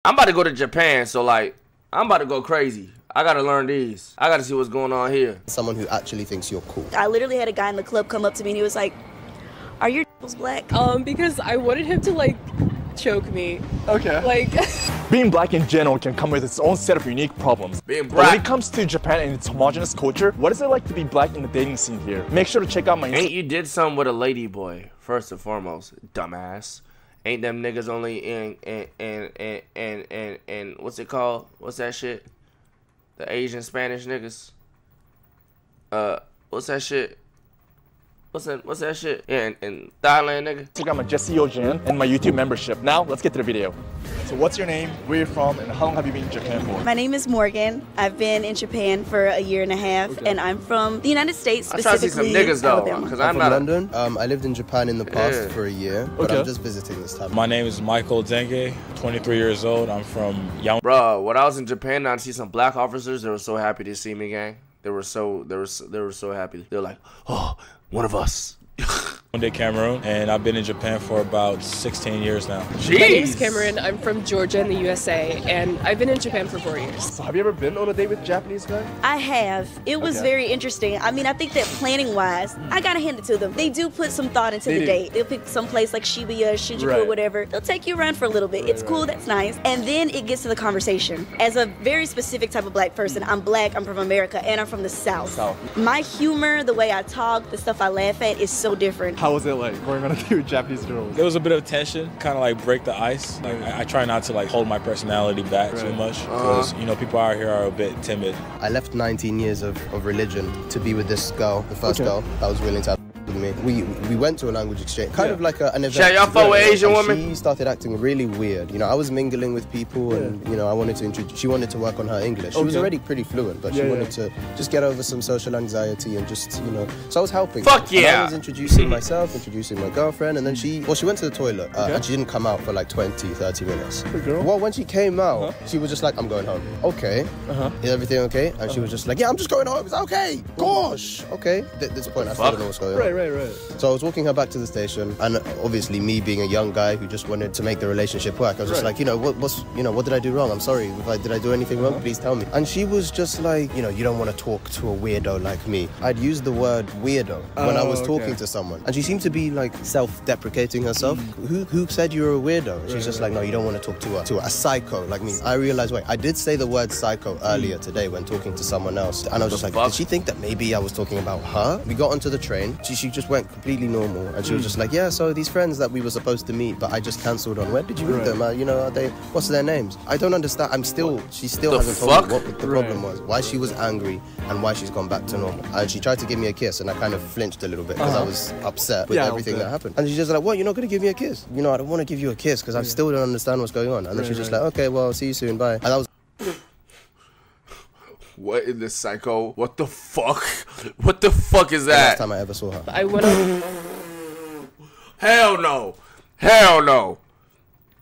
I'm about to go to Japan, so like, I'm about to go crazy. I gotta learn these. I gotta see what's going on here. Someone who actually thinks you're cool. I literally had a guy in the club come up to me and he was like, "Are your nipples black?" Because I wanted him to like choke me. Okay. Like being black in general can come with its own set of unique problems. Being But black. when it comes to Japan and its homogenous culture, what is it like to be black in the dating scene here? Make sure to check out my Ain't you did something with a lady boy, first and foremost, dumbass. Ain't them niggas only in what's it called? What's that shit? The Asian Spanish niggas. What's that shit? What's that shit? Yeah, in Thailand, nigga. Check out my JESSEOGN and my YouTube membership. Now, let's get to the video. So what's your name, where you're from, and how long have you been in Japan for? My name is Morgan. I've been in Japan for a year and a half, and I'm from the United States, I try to see some specifically niggas though, Alabama. because I'm I'm from not. London. I lived in Japan in the past for a year, but Okay. I'm just visiting this time. My name is Michael Denge, 23 years old. I'm from Yamamoto. Bro, when I was in Japan, I see some black officers. They were so happy to see me, gang. They were so happy. They were like, "Oh, one of us." Cameroon, and I've been in Japan for about 16 years now. Jeez. my name's Cameron. I'm from Georgia in the USA, and I've been in Japan for 4 years. So have you ever been on a date with a Japanese guy? I have. It was Okay. very interesting. I mean, I think that planning-wise, I gotta hand it to them. They do put some thought into They the do. date. They'll pick some place like Shibuya, Shinjuku, Right. or whatever. They'll take you around for a little bit. It's cool. That's nice. And then it gets to the conversation. As a very specific type of black person, I'm black. I'm from America, and I'm from the South. My humor, the way I talk, the stuff I laugh at, is so different. How was it like going on a date with Japanese girls? There was a bit of tension, kind of like break the ice. Like, I try not to like hold my personality back too much, because you know people out here are a bit timid. I left 19 years of religion to be with this girl, the first girl that was willing to have with me. We went to a language exchange, kind of like an event. Chat, y'all fuck with Asian and women? She started acting really weird. You know, I was mingling with people, and you know, I wanted to introduce. She wanted to work on her English. She was already pretty fluent, but she wanted to just get over some social anxiety and just, you know. So I was helping. Fuck And yeah. I was introducing myself, introducing my girlfriend, and then she went to the toilet, and she didn't come out for like 20, 30 minutes. girl. Well, when she came out, she was just like, "I'm going home." Okay. Is everything okay? And she was just like, "Yeah, I'm just going home." It's okay. Gosh. Okay. At this point, I still don't know what's going on. Right. So I was walking her back to the station, and obviously me being a young guy who just wanted to make the relationship work, I was just like, you know, what did I do wrong? I'm sorry. Did I do anything wrong? Please tell me. And she was just like, you know, you don't want to talk to a weirdo like me. I'd used the word weirdo when I was talking to someone, and she seemed to be like self-deprecating herself. Who said you were a weirdo? And she's just like, no, you don't want to talk to a psycho like me. I realized, wait, I did say the word psycho earlier today when talking to someone else, and I was just like, did she think that maybe I was talking about her? We got onto the train. She just went completely normal, and she was just like, yeah, so these friends that we were supposed to meet, but I just cancelled on. Where did you meet them? You know, what's their names? I don't understand. She still hasn't told me what the problem was, why she was angry, and why she's gone back to normal. And she tried to give me a kiss, and I kind of flinched a little bit because I was upset with everything that happened. And she's just like, what, you're not going to give me a kiss? You know, I don't want to give you a kiss because I still don't understand what's going on. And then she's just like, okay, well, see you soon, bye. And that was What in the psycho? What the fuck? What the fuck is the last that? time I ever saw her. I went on. Hell no. Hell no.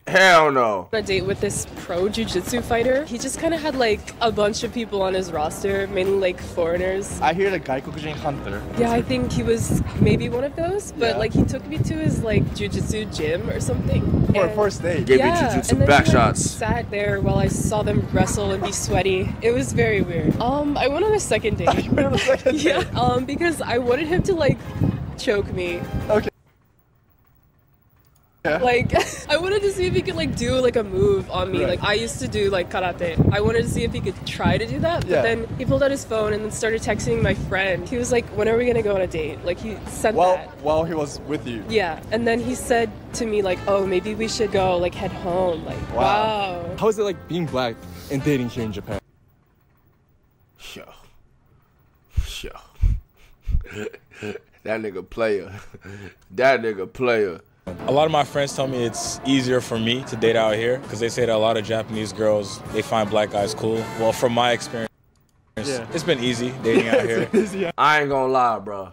Hell no. A date with this pro jiu-jitsu fighter. He just kind of had like a bunch of people on his roster, mainly like foreigners. I hear the Gaikokujin hunter. Yeah, I think he was maybe one of those, but like he took me to his like jiu-jitsu gym or something. For a And- first date. Give me yeah, jujutsu and then back he, like, shots. sat there while I saw them wrestle and be sweaty. It was very weird. I went on a second date. Yeah, because I wanted him to like choke me. Okay. Like, I wanted to see if he could like do like a move on me. Like I used to do like karate. I wanted to see if he could try to do that. But then he pulled out his phone and then started texting my friend. He was like, when are we gonna go on a date? Like he sent that. While he was with you. Yeah, and then he said to me like, oh, maybe we should go like head home. Like, wow. How is it like being black and dating here in Japan? Yo. That nigga player. That nigga player. A lot of my friends tell me it's easier for me to date out here because they say that a lot of Japanese girls, they find black guys cool. Well, from my experience, it's been easy dating out here. I ain't gonna lie, bro.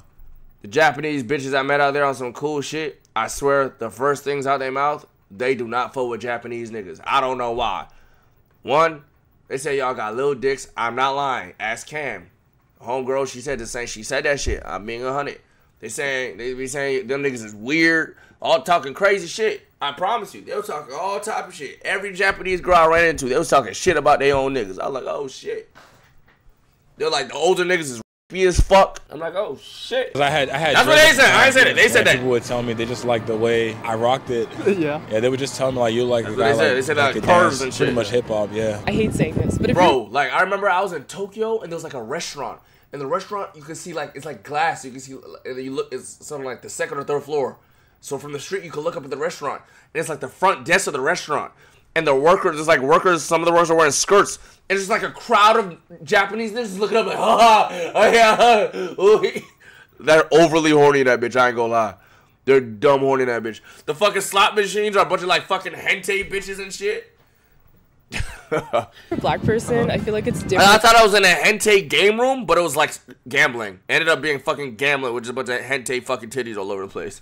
The Japanese bitches I met out there on some cool shit, I swear the first things out their mouth, they do not fuck with Japanese niggas. I don't know why. One, they say y'all got little dicks. I'm not lying. Ask Cam. Homegirl, she said the same. She said that shit. I'm being 100. They be saying them niggas is weird, all talking crazy shit. I promise you, they were talking all type of shit. Every Japanese girl I ran into, they was talking shit about their own niggas. I was like, oh shit. They're like, the older niggas is as fuck. I'm like, oh shit. I had. That's what they said. I ain't said it. They said that. People would tell me they just like the way I rocked it. Yeah. Yeah, they would just tell me like you like. That's what they said. They said like curves and shit. Pretty much hip hop. Yeah. I hate saying this, but if bro, like I remember I was in Tokyo and there was like a restaurant. In the restaurant, you can see like it's like glass. You can see, and you look. It's something like the second or third floor. So from the street, you can look up at the restaurant, and it's like the front desk of the restaurant. And the workers, there's like workers. Some of the workers are wearing skirts. And it's just like a crowd of Japanese niggas looking up like, oh yeah, they're overly horny in that bitch. I ain't gonna lie, they're dumb horny in that bitch. The fucking slot machines are a bunch of like fucking hentai bitches and shit. for a black person, I feel like it's different. I thought I was in a hentai game room, but it was like gambling. Ended up being fucking gambling with just a bunch of hentai fucking titties all over the place.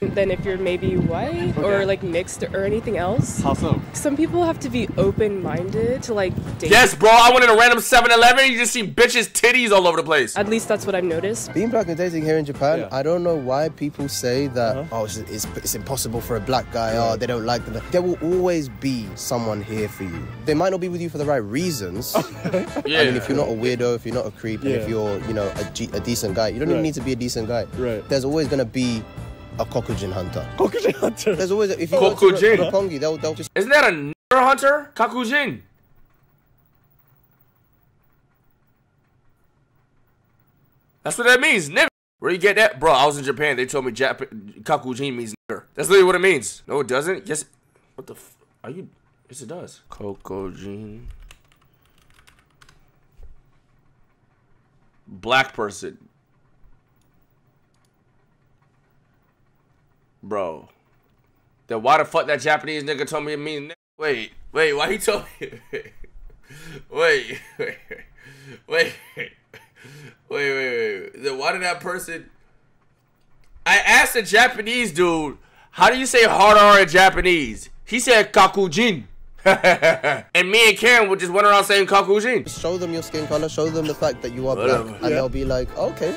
Than if you're maybe white or like mixed or anything else. How so? Some people have to be open-minded to like date. Yes, bro. I went in a random 7-Eleven. You just see bitches' titties all over the place. At least that's what I've noticed. Being black and dating here in Japan, Yeah. I don't know why people say that, oh, it's impossible for a black guy, oh, they don't like them. There will always be someone here for you. They might not be with you for the right reasons. Yeah. I mean, if you're not a weirdo, if you're not a creep, and if you're, you know, a decent guy, you don't even need to be a decent guy. Right. There's always going to be a Kokujin hunter. Kokujin hunter. There's always, if you Kokujin. go to Roppongi, they'll just... Isn't that a nigger hunter? Kakujin. That's what that means, nigger. Where you get that? Bro, I was in Japan. They told me Kakujin means nigger. That's literally what it means. No, it doesn't. Yes. What the f... Are you... Yes, it does. Kokujin. Black person. Bro. Then why the fuck that Japanese nigga told me it means nigga? Wait, why he told me? Wait. Then why did that person... I asked the Japanese dude, how do you say hard R in Japanese? He said kakujin. And me and Karen would just went around saying kakujin. Show them your skin color, show them the fact that you are black, and they'll be like, okay,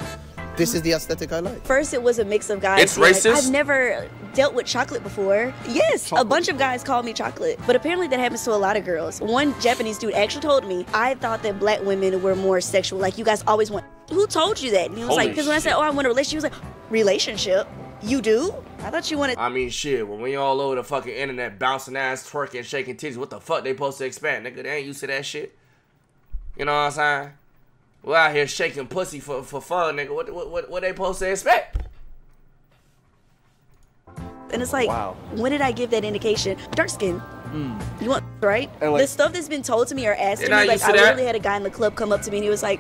this is the aesthetic I like. First, it was a mix of guys. It's racist? Like, I've never dealt with chocolate before. Yes, a bunch of guys call me chocolate. But apparently that happens to a lot of girls. One Japanese dude actually told me, I thought that black women were more sexual. Like, you guys always want... Who told you that? And he was like, because when I said, oh, I want a relationship, he was like, relationship? You do? I thought you wanted... I mean, shit, when we all over the fucking internet bouncing ass, twerking, shaking titties, what the fuck they supposed to expect? Nigga, they ain't used to that shit. You know what I'm saying? We're out here shaking pussy for fun, nigga. What they supposed to expect? And it's like, when did I give that indication? Dark skin. You want, right? Like, the stuff that's been told to me or asked to You're me, not like, used to I that? literally had a guy in the club come up to me and he was like,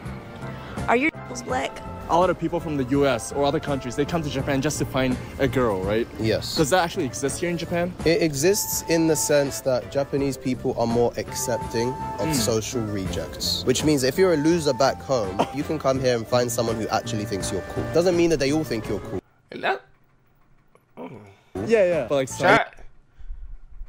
are your black? a lot of people from the US or other countries, they come to Japan just to find a girl, right? Yes. Does that actually exist here in Japan? It exists in the sense that Japanese people are more accepting of social rejects, which means if you're a loser back home, you can come here and find someone who actually thinks you're cool. Doesn't mean that they all think you're cool. And that... Yeah. But like,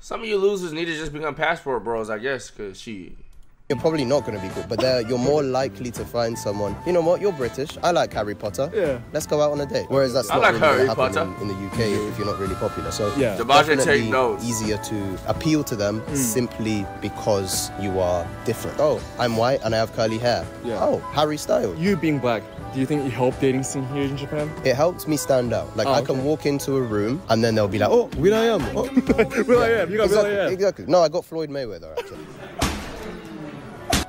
some of you losers need to just become passport bros, I guess, because You're probably not going to be cool, but you're more likely to find someone. You know what? You're British. I like Harry Potter. Yeah. Let's go out on a date. Whereas that's not like really going Harry to happen Potter. in the UK if you're not really popular. So Yeah. Debaja take definitely notes. easier to appeal to them simply because you are different. Oh, I'm white and I have curly hair. Yeah. Oh, Harry Styles. you being black, do you think it helped dating scene here in Japan? It helps me stand out. Like, Oh, I can okay. walk into a room and then they'll be like, oh, will.i.am. Oh. Will.i.am, you got Will.i.am. Exactly. No, I got Floyd Mayweather, actually.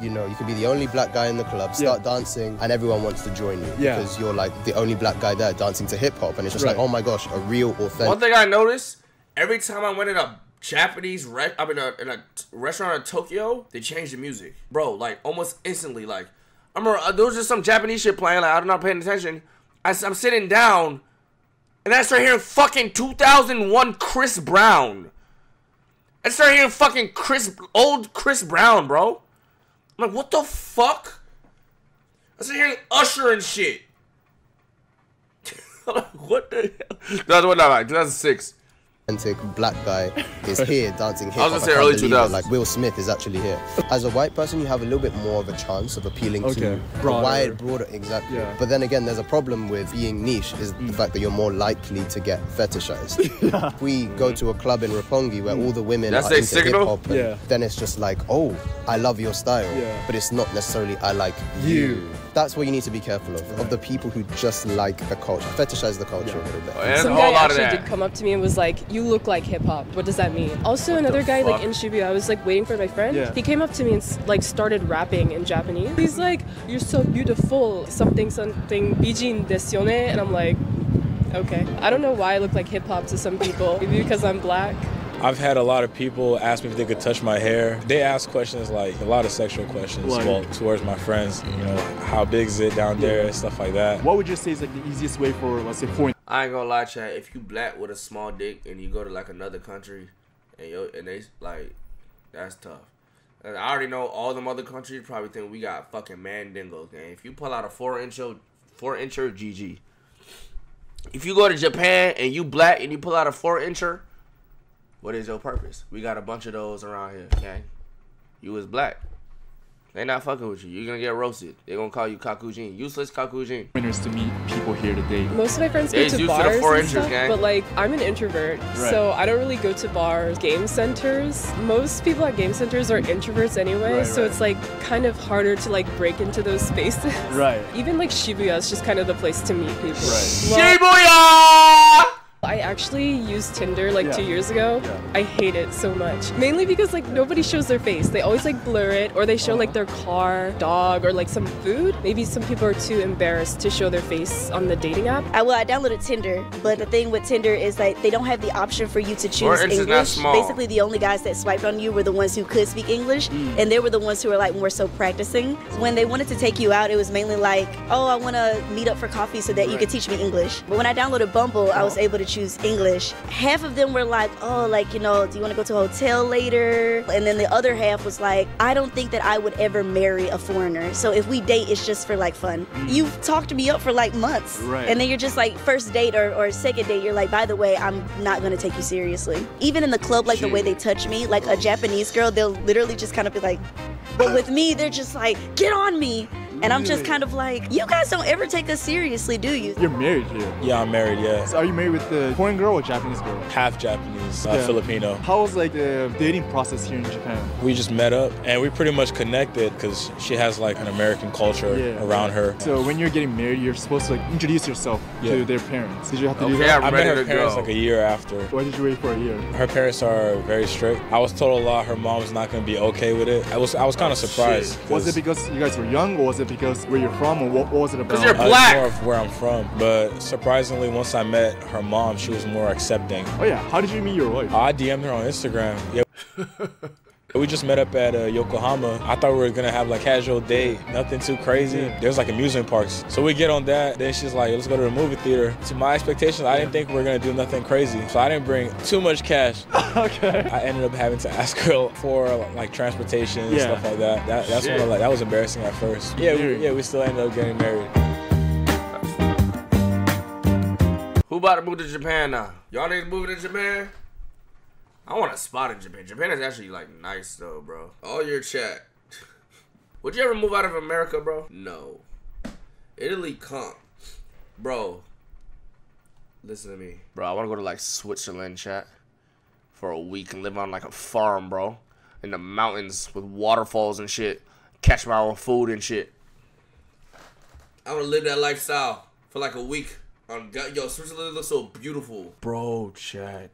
You know, you could be the only black guy in the club, start dancing, and everyone wants to join you because you're like the only black guy there dancing to hip hop, and it's just like, oh my gosh, a real authentic. One thing I noticed, every time I went in a Japanese in a restaurant in Tokyo, they changed the music, bro. Like almost instantly. Like I remember there was just some Japanese shit playing. Like I'm not paying attention. I'm sitting down, and I start hearing fucking 2001 Chris Brown. I start hearing fucking old Chris Brown, bro. I'm like, what the fuck? I start hearing Usher and shit. I'm like, what the hell? That was 2006. black guy is here dancing hip I hop. was gonna say early 2000s. Like Will Smith is actually here. As a white person, you have a little bit more of a chance of appealing to a wide, broader, exactly. Yeah. But then again, there's a problem with being niche is the fact that you're more likely to get fetishized. If we go to a club in Roppongi where all the women are into hip hop, then it's just like, oh, I love your style, but it's not necessarily I like you. That's what you need to be careful of the people who just like the culture, fetishize the culture a little bit. Some guy actually did come up to me and was like, you look like hip-hop, what does that mean? Also another guy like in Shibuya, I was like waiting for my friend, he came up to me and like started rapping in Japanese. He's like, you're so beautiful, something something bijin desu yone, and I'm like, okay. I don't know why I look like hip-hop to some people, maybe because I'm black. I've had a lot of people ask me if they could touch my hair. They ask questions like a lot of sexual questions, well, towards my friends. You know, how big is it down there, stuff like that. What would you say is like the easiest way for, let's say, point? I ain't gonna lie, chat. If you black with a small dick and you go to like another country, and they like, that's tough. And I already know all them other countries probably think we got fucking mandingos. And if you pull out a 4-incher, GG. If you go to Japan and you black and you pull out a 4-incher. What is your purpose? We got a bunch of those around here, okay? You is black. They not fucking with you. You're gonna get roasted. They gonna call you kakujin. Useless kakujin. Winners to meet people here today. Most of my friends go to bars and stuff, but like, I'm an introvert, so I don't really go to bars, game centers. Most people at game centers are introverts anyway, so it's like kind of harder to like break into those spaces. Even like Shibuya is just kind of the place to meet people. Shibuya! I actually used Tinder like 2 years ago. I hate it so much. Mainly because like nobody shows their face. They always like blur it, or they show like their car, dog, or like some food. Maybe some people are too embarrassed to show their face on the dating app. I downloaded Tinder, but the thing with Tinder is like they don't have the option for you to choose English. Basically, the only guys that swiped on you were the ones who could speak English, and they were the ones who were like more so practicing. When they wanted to take you out, it was mainly like, oh, I want to meet up for coffee so that you could teach me English. But when I downloaded Bumble, I was able to choose English. Half of them were like, oh, like, you know, do you want to go to a hotel later? And then the other half was like, I don't think that I would ever marry a foreigner. So if we date, it's just for like fun. You've talked me up for like months. And then you're just like first date or second date, you're like, by the way, I'm not going to take you seriously. Even in the club, like the way they touch me, like a Japanese girl, they'll literally just kind of be like, but with me, they're just like, get on me. And I'm just kind of like, you guys don't ever take us seriously, do you? You're married here? Yeah, I'm married, yeah. So are you married with the foreign girl or Japanese girl? Half Japanese, Filipino. How was like the dating process here in Japan? We just met up and we pretty much connected because she has like an American culture around her. So when you're getting married, you're supposed to like introduce yourself to their parents. Did you have to do that? I met her parents like a year after. Why did you wait for a year? Her parents are very strict. I was told a lot her mom was not going to be okay with it. I was kind of surprised. Was it because you guys were young, or was it because where you're from, or what was it about? Because you're black! More of where I'm from. But surprisingly, once I met her mom, she was more accepting. Oh yeah, how did you meet your wife? I DM'd her on Instagram. We just met up at Yokohama. I thought we were gonna have like casual date, nothing too crazy. There's like amusement parks. So we get on that, then she's like, let's go to the movie theater. To my expectations, I didn't think we were gonna do nothing crazy. So I didn't bring too much cash. I ended up having to ask her for like transportation and stuff like that. That's what that was embarrassing at first. We still ended up getting married. Who about to move to Japan now? Y'all niggas moving to Japan? I want a spot in Japan. Japan is actually like nice though, bro. All your chat. Would you ever move out of America, bro? No. Italy, come. Bro. Listen to me. Bro, I want to go to like Switzerland, chat. For a week and live on like a farm, bro. In the mountains with waterfalls and shit. Catch my own food and shit. I want to live that lifestyle for like a week. Yo, Switzerland looks so beautiful. Bro, chat.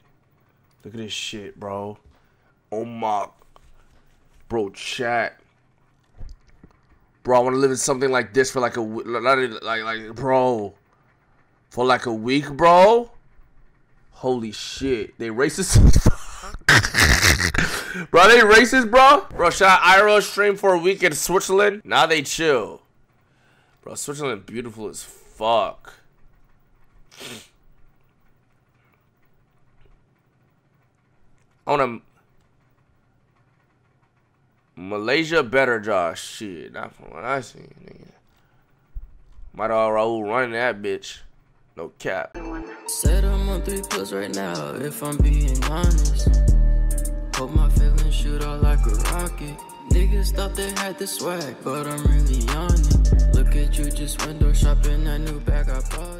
Look at this shit, bro. Oh my. Bro, chat. Bro, I want to live in something like this for like a week. Like, bro. For like a week, bro. Holy shit. They racist. Bro, they racist, bro? Bro, shot IRL stream for a week in Switzerland. Now they chill. Bro, Switzerland beautiful as fuck. I want Malaysia better, Josh. Shit, not from what I seen, nigga. Might all Raul running that bitch. No cap. Said I'm on 3+ right now, if I'm being honest. Hope my feelings shoot out like a rocket. Niggas thought they had the swag, but I'm really on it. Look at you just window shopping that new bag I bought it.